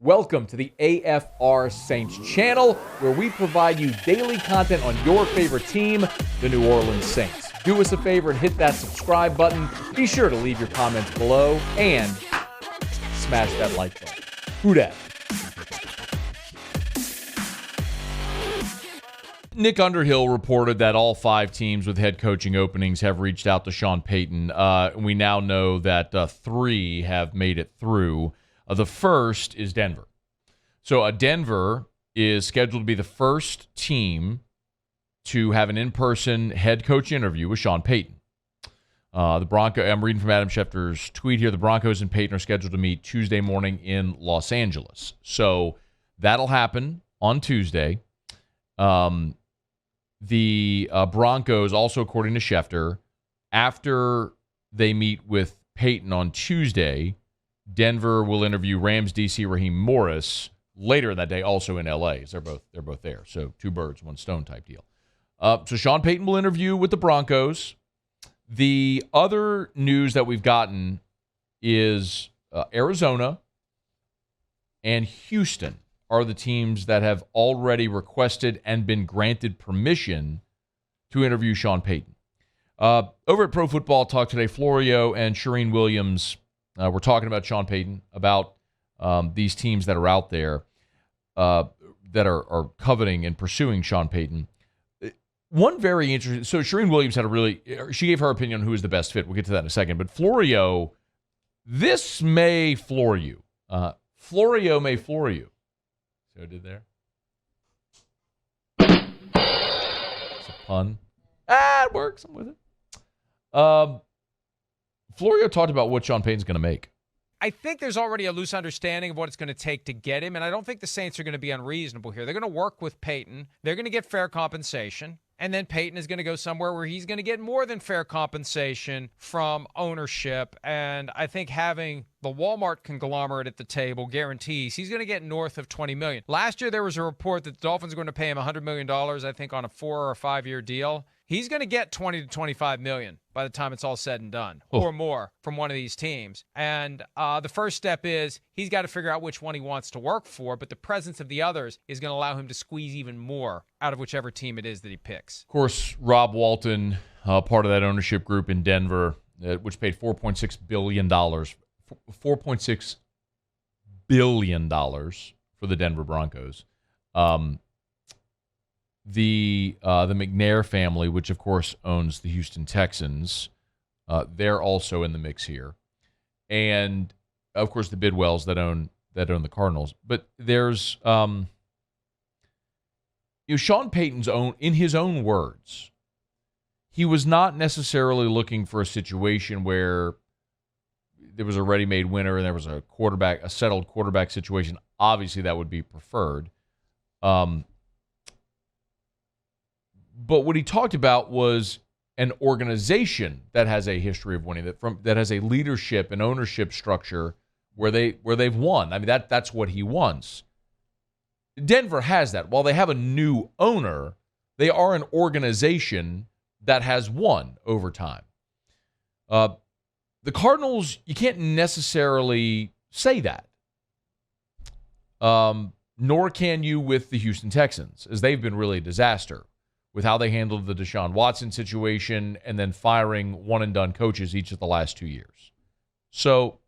Welcome to the AFR Saints channel, where we provide you daily content on your favorite team, the New Orleans Saints. Do us a favor and hit that subscribe button. Be sure to leave your comments below and smash that like button. Who dat? Nick Underhill reported that all 5 teams with head coaching openings have reached out to Sean Payton. We now know that 3 have made it through. The first is Denver. So Denver is scheduled to be the first team to have an in-person head coach interview with Sean Payton. The Broncos, I'm reading from Adam Schefter's tweet here. The Broncos and Payton are scheduled to meet Tuesday morning in Los Angeles. So that'll happen on Tuesday. The Broncos, also according to Schefter, after they meet with Payton on Tuesday, Denver will interview Rams DC Raheem Morris later that day, also in LA. They're both there. So 2 birds, 1 stone type deal. So Sean Payton will interview with the Broncos. The other news that we've gotten is Arizona and Houston are the teams that have already requested and been granted permission to interview Sean Payton. Over at Pro Football Talk today, Florio and Shireen Williams we're talking about Sean Payton, about these teams that are out there that are coveting and pursuing Sean Payton. One very interesting, so Shireen Williams she gave her opinion on who is the best fit. We'll get to that in a second. But Florio, this may floor you. Florio may floor you. See what I did there? It's a pun. It works. I'm with it. Florio talked about what Sean Payton's going to make. I think there's already a loose understanding of what it's going to take to get him, and I don't think the Saints are going to be unreasonable here. They're going to work with Payton. They're going to get fair compensation, and then Payton is going to go somewhere where he's going to get more than fair compensation from ownership, and I think having the Walmart conglomerate at the table guarantees he's going to get north of $20 million. Last year, there was a report that the Dolphins are going to pay him $100 million, I think, on a 4 or 5 year deal. He's going to get $20 to $25 million by the time it's all said and done, or more from one of these teams. And the first step is he's got to figure out which one he wants to work for, but the presence of the others is going to allow him to squeeze even more out of whichever team it is that he picks. Of course, Rob Walton, part of that ownership group in Denver, which paid $4.6 billion. $4.6 billion for the Denver Broncos. The McNair family, which of course owns the Houston Texans, they're also in the mix here, and of course the Bidwells that own the Cardinals. But there's Sean Payton's in his own words, he was not necessarily looking for a situation where there was a ready-made winner and there was a settled quarterback situation. Obviously, that would be preferred. But what he talked about was an organization that has a history of winning, that has a leadership and ownership structure where they've won. I mean, that's what he wants. Denver has that. While they have a new owner, they are an organization that has won over time. The Cardinals, you can't necessarily say that. Nor can you with the Houston Texans, as they've been really a disaster with how they handled the Deshaun Watson situation and then firing one-and-done coaches each of the last 2 years. So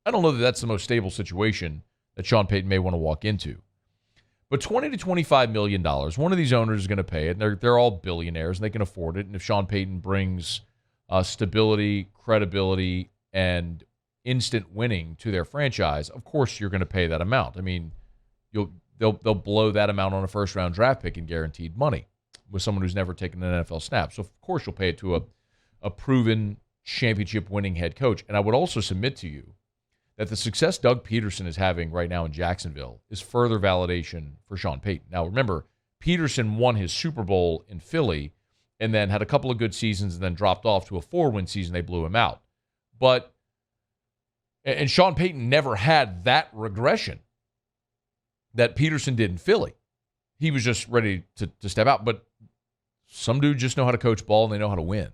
I don't know that that's the most stable situation that Sean Payton may want to walk into. But $20 to $25 million, one of these owners is going to pay it, and they're all billionaires, and they can afford it. And if Sean Payton brings stability, credibility, and instant winning to their franchise, of course you're going to pay that amount. I mean, they'll blow that amount on a first-round draft pick in guaranteed money with someone who's never taken an NFL snap. So, of course, you'll pay it to a proven championship-winning head coach. And I would also submit to you that the success Doug Peterson is having right now in Jacksonville is further validation for Sean Payton. Now, remember, Peterson won his Super Bowl in Philly and then had a couple of good seasons and then dropped off to a 4-win season. They blew him out. And Sean Payton never had that regression that Peterson did in Philly. He was just ready to step out. But some dudes just know how to coach ball and they know how to win.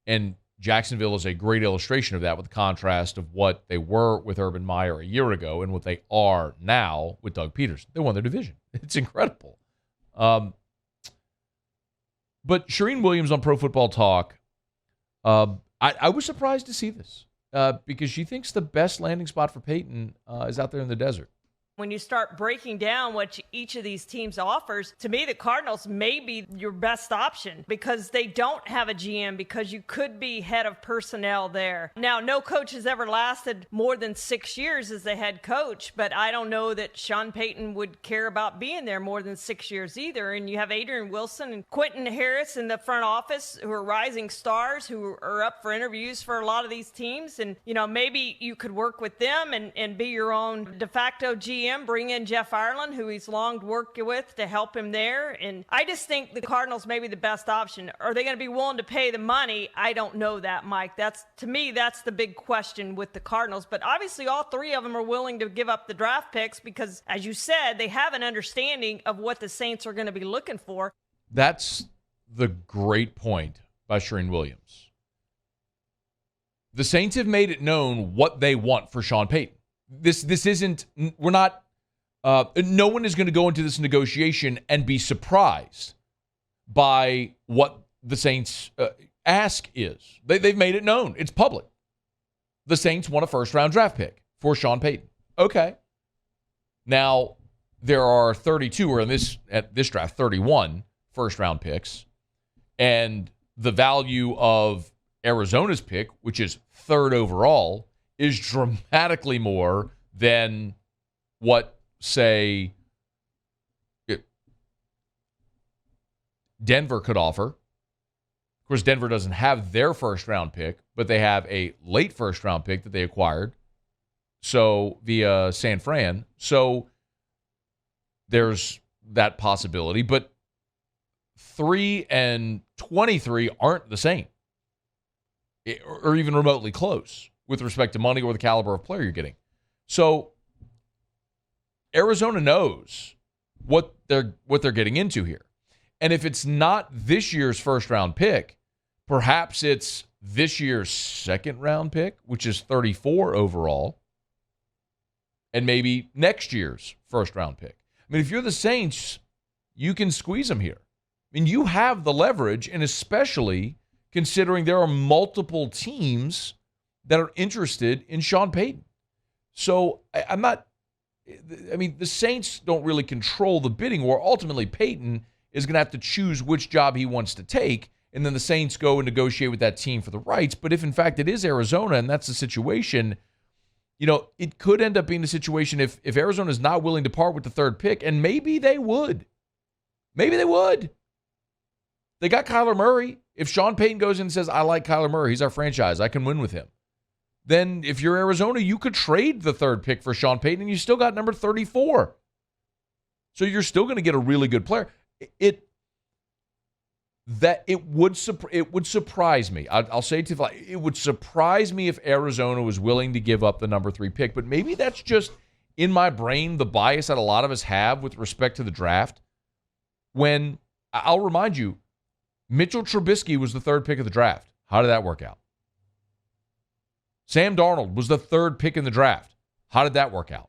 And Jacksonville is a great illustration of that with the contrast of what they were with Urban Meyer a year ago and what they are now with Doug Peterson. They won their division. It's incredible. But Shereen Williams on Pro Football Talk, I was surprised to see this because she thinks the best landing spot for Peyton is out there in the desert. When you start breaking down what each of these teams offers, to me, the Cardinals may be your best option because they don't have a GM, because you could be head of personnel there. Now, no coach has ever lasted more than 6 years as the head coach, but I don't know that Sean Payton would care about being there more than 6 years either. And you have Adrian Wilson and Quentin Harris in the front office who are rising stars who are up for interviews for a lot of these teams. And, maybe you could work with them and be your own de facto GM. Bring in Jeff Ireland, who he's long worked with, to help him there. And I just think the Cardinals may be the best option. Are they going to be willing to pay the money? I don't know that, Mike. To me, that's the big question with the Cardinals. But obviously, all three of them are willing to give up the draft picks because, as you said, they have an understanding of what the Saints are going to be looking for. That's the great point by Shereen Williams. The Saints have made it known what they want for Sean Payton. This isn't, we're not, no one is going to go into this negotiation and be surprised by what the Saints ask is. They've made it known. It's public. The Saints want a first-round draft pick for Sean Payton. Okay. Now, there are 32, or at this draft, 31 first-round picks, and the value of Arizona's pick, which is third overall, is dramatically more than what, say, Denver could offer. Of course, Denver doesn't have their first-round pick, but they have a late first-round pick that they acquired via San Fran. So there's that possibility. But 3 and 23 aren't the same, or even remotely close, with respect to money or the caliber of player you're getting. So Arizona knows what they're getting into here. And if it's not this year's first-round pick, perhaps it's this year's second-round pick, which is 34 overall, and maybe next year's first-round pick. I mean, if you're the Saints, you can squeeze them here. I mean, you have the leverage, and especially considering there are multiple teams that are interested in Sean Payton. So the Saints don't really control the bidding war. Ultimately, Payton is going to have to choose which job he wants to take, and then the Saints go and negotiate with that team for the rights. But if, in fact, it is Arizona and that's the situation, it could end up being the situation if Arizona is not willing to part with the third pick, and maybe they would. Maybe they would. They got Kyler Murray. If Sean Payton goes in and says, I like Kyler Murray, he's our franchise, I can win with him, then if you're Arizona, you could trade the third pick for Sean Payton, and you still got number 34. So you're still going to get a really good player. It would surprise me. I'll say it it would surprise me if Arizona was willing to give up the number 3 pick, but maybe that's just in my brain, the bias that a lot of us have with respect to the draft. When, I'll remind you, Mitchell Trubisky was the third pick of the draft. How did that work out? Sam Darnold was the third pick in the draft. How did that work out?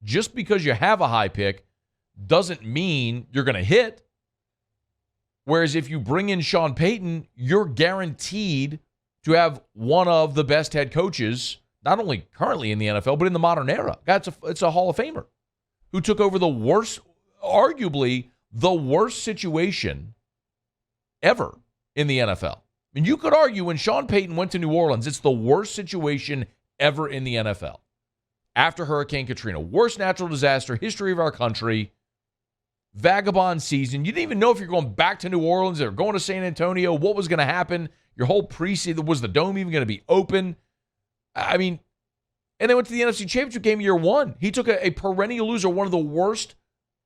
Just because you have a high pick doesn't mean you're going to hit. Whereas if you bring in Sean Payton, you're guaranteed to have one of the best head coaches, not only currently in the NFL, but in the modern era. It's a Hall of Famer who took over arguably the worst situation ever in the NFL. I mean, you could argue when Sean Payton went to New Orleans, it's the worst situation ever in the NFL. After Hurricane Katrina, worst natural disaster, history of our country, vagabond season. You didn't even know if you're going back to New Orleans or going to San Antonio, what was going to happen. Your whole preseason, was the dome even going to be open? I mean, and they went to the NFC Championship game year one. He took a perennial loser, one of the worst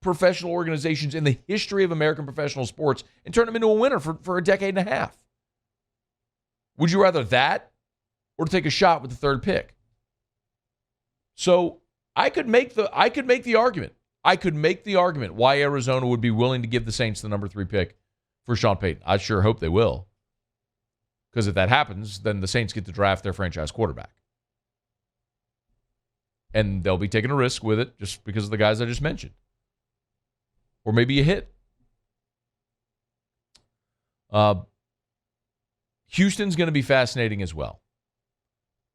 professional organizations in the history of American professional sports, and turned him into a winner for a decade and a half. Would you rather that or take a shot with the third pick? So I could make the argument. I could make the argument why Arizona would be willing to give the Saints the number 3 pick for Sean Payton. I sure hope they will. Because if that happens, then the Saints get to draft their franchise quarterback. And they'll be taking a risk with it just because of the guys I just mentioned. Or maybe a hit. Houston's going to be fascinating as well.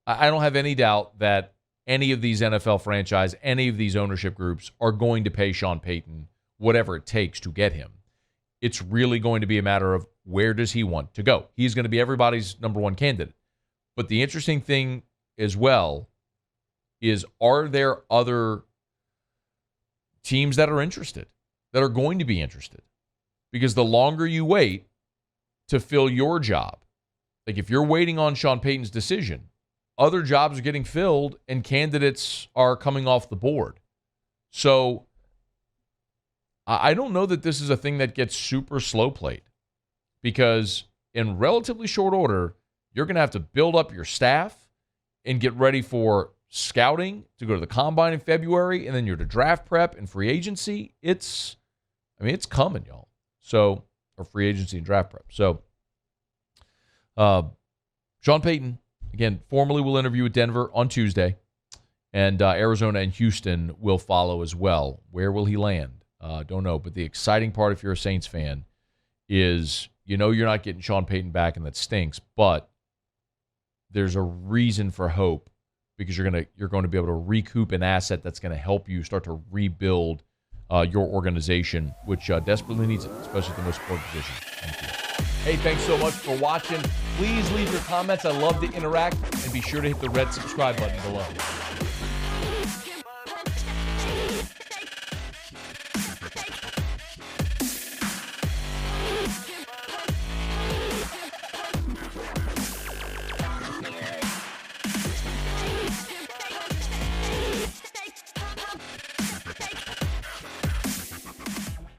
I don't have any doubt that any of these NFL franchise, any of these ownership groups are going to pay Sean Payton whatever it takes to get him. It's really going to be a matter of where does he want to go. He's going to be everybody's number one candidate. But the interesting thing as well is, are there other teams that are interested, that are going to be interested? Because the longer you wait to fill your job, like if you're waiting on Sean Payton's decision, other jobs are getting filled and candidates are coming off the board. So I don't know that this is a thing that gets super slow played, because in relatively short order, you're going to have to build up your staff and get ready for scouting to go to the combine in February, and then you're to draft prep and free agency. It's coming, y'all. So, or free agency and draft prep. So, Sean Payton, again, formally will interview with Denver on Tuesday, and Arizona and Houston will follow as well. Where will he land? Don't know. But the exciting part, if you're a Saints fan, is you're not getting Sean Payton back, and that stinks. But there's a reason for hope, because you're going to be able to recoup an asset that's going to help you start to rebuild your organization, which desperately needs it, especially at the most important position. Thank you. Hey, thanks so much for watching. Please leave your comments. I love to interact, and be sure to hit the red subscribe button below.